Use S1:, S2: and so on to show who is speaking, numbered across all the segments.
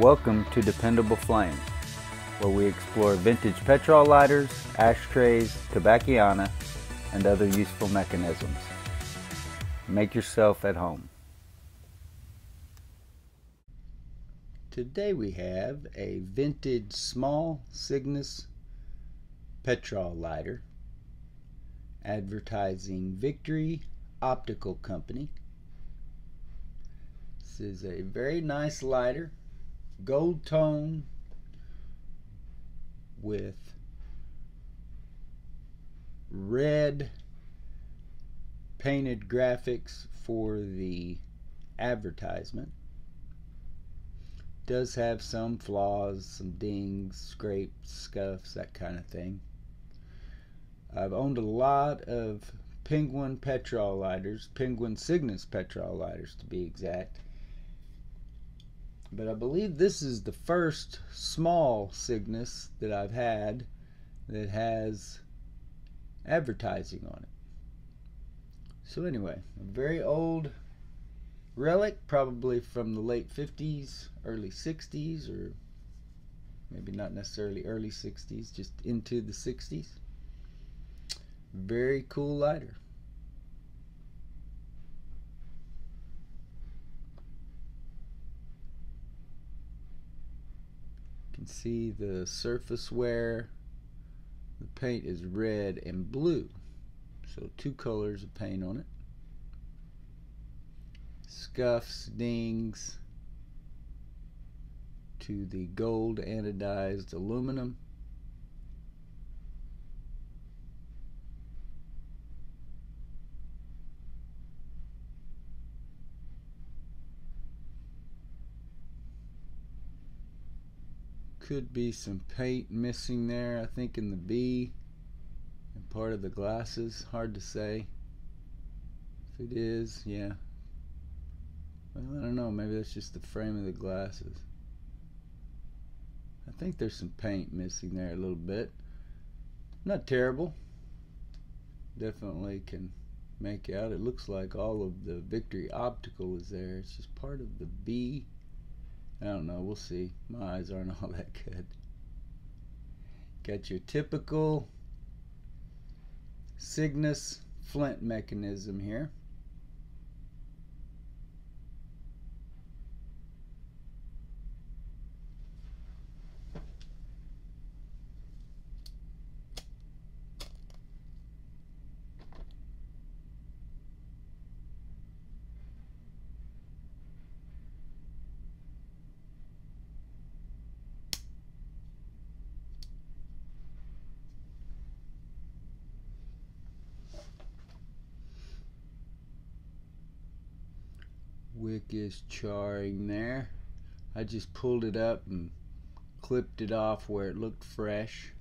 S1: Welcome to Dependable Flame, where we explore vintage petrol lighters, ashtrays, tobacconiana, and other useful mechanisms. Make yourself at home. Today we have a vintage small Cygnus petrol lighter advertising Victory Optical Company. This is a very nice lighter, gold tone with red painted graphics for the advertisement. Does have some flaws, some dings, scrapes, scuffs, that kind of thing. I've owned a lot of Penguin petrol lighters, Penguin Cygnus petrol lighters to be exact. But I believe this is the first small Cygnus that I've had that has advertising on it. So anyway, a very old relic, probably from the late 50s, early 60s, or maybe not necessarily early 60s, just into the 60s. Very cool lighter. You can see the surface wear. The paint is red and blue, so two colors of paint on it. Scuffs, dings to the gold anodized aluminum. Could be some paint missing there, I think, in the B and part of the glasses. Hard to say. If it is, yeah. Well, I don't know, maybe that's just the frame of the glasses. I think there's some paint missing there a little bit. Not terrible. Definitely can make out. It looks like all of the Victory Optical is there. It's just part of the B. I don't know, we'll see. My eyes aren't all that good. Got your typical Cygnus flint mechanism here. Wick is charring there. I just pulled it up and clipped it off where it looked fresh.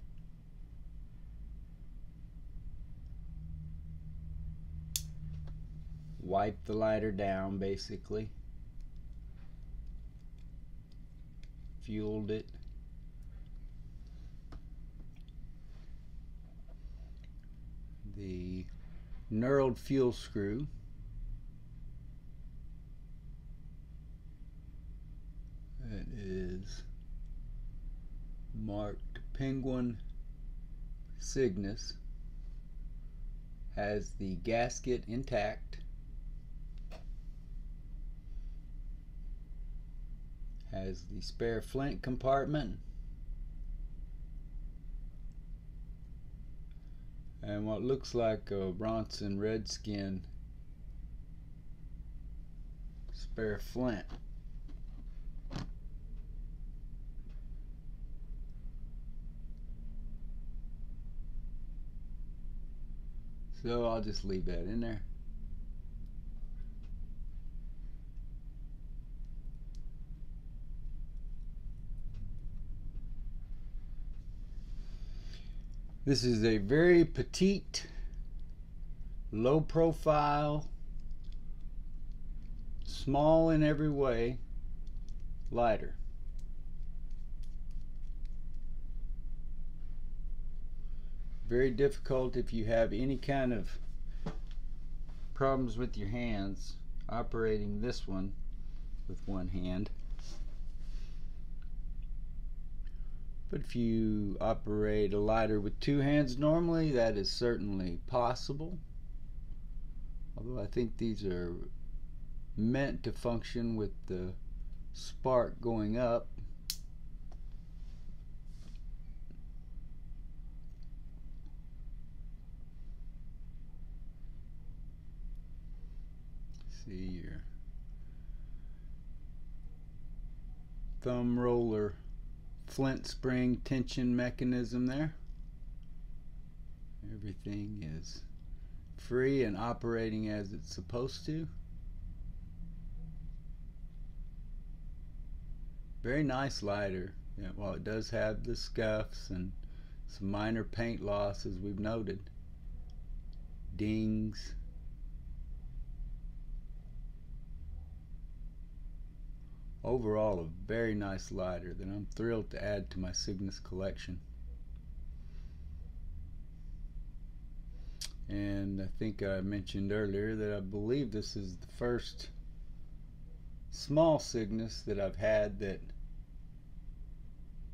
S1: Wipe the lighter down basically. Fueled it. The knurled fuel screw. It is marked Penguin Cygnus. Has the gasket intact. Has the spare flint compartment. And what looks like a Bronson Redskin spare flint. So I'll just leave that in there. This is a very petite, low profile, small in every way lighter. Very difficult if you have any kind of problems with your hands operating this one with one hand. But if you operate a lighter with two hands normally, that is certainly possible. Although I think these are meant to function with the spark going up. See your thumb roller flint spring tension mechanism there. Everything is free and operating as it's supposed to. Very nice lighter. Yeah, while it does have the scuffs and some minor paint loss, as we've noted, dings. Overall, a very nice lighter that I'm thrilled to add to my Cygnus collection. And I think I mentioned earlier that I believe this is the first small Cygnus that I've had that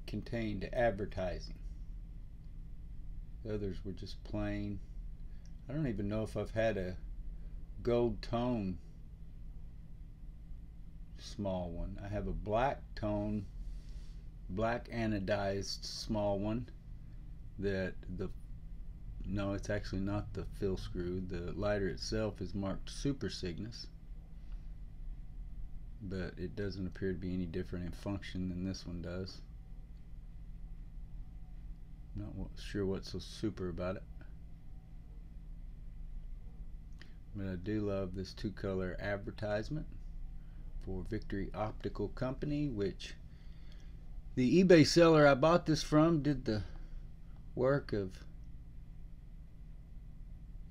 S1: contained advertising. The others were just plain. I don't even know if I've had a gold tone small one. I have a black tone, black anodized small one that no, it's actually not the fill screw. The lighter itself is marked Super Cygnus, but it doesn't appear to be any different in function than this one does. Not sure what's so super about it, but I do love this two-color advertisement for Victory Optical Company, which the eBay seller I bought this from did the work of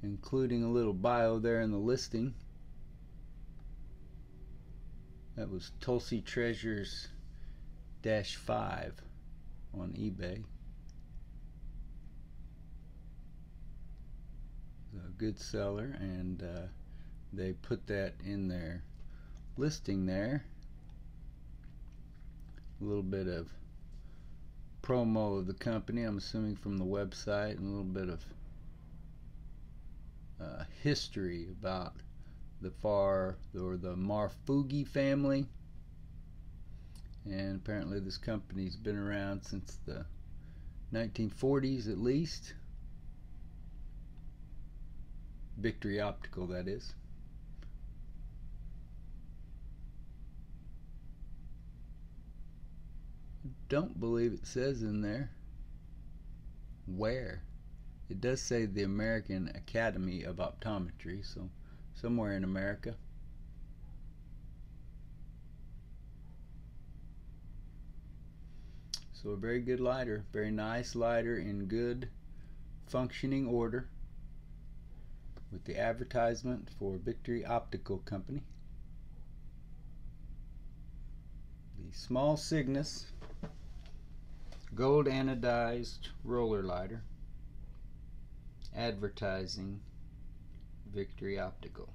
S1: including a little bio there in the listing. That was Tulsi Treasures -5 on eBay. A good seller, and they put that in their listing there. A little bit of promo of the company, I'm assuming from the website, and a little bit of history about the Marfugi family. And apparently this company's been around since the 1940s at least. Victory Optical, that is. Don't believe it says in there where. It does say the American Academy of Optometry, so somewhere in America. So a very good lighter, very nice lighter in good functioning order, with the advertisement for Victory Optical Company. The small Cygnus gold anodized roller lighter, advertising Victory Optical.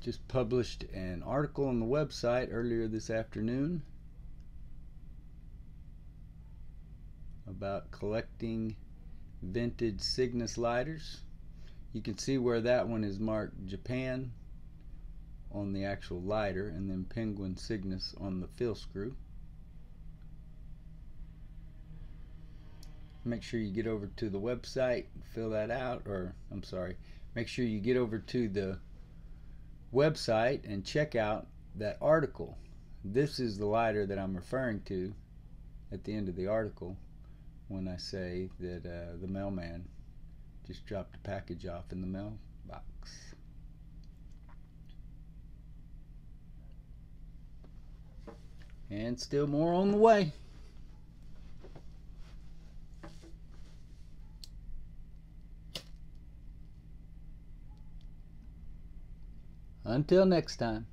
S1: Just published an article on the website earlier this afternoon about collecting vintage Cygnus lighters. You can see where that one is marked Japan on the actual lighter, and then Penguin Cygnus on the fill screw. Make sure you get over to the website, fill that out, or I'm sorry, make sure you get over to the website and check out that article. This is the lighter that I'm referring to at the end of the article when I say that the mailman just dropped a package off in the mailbox. And still more on the way. Until next time.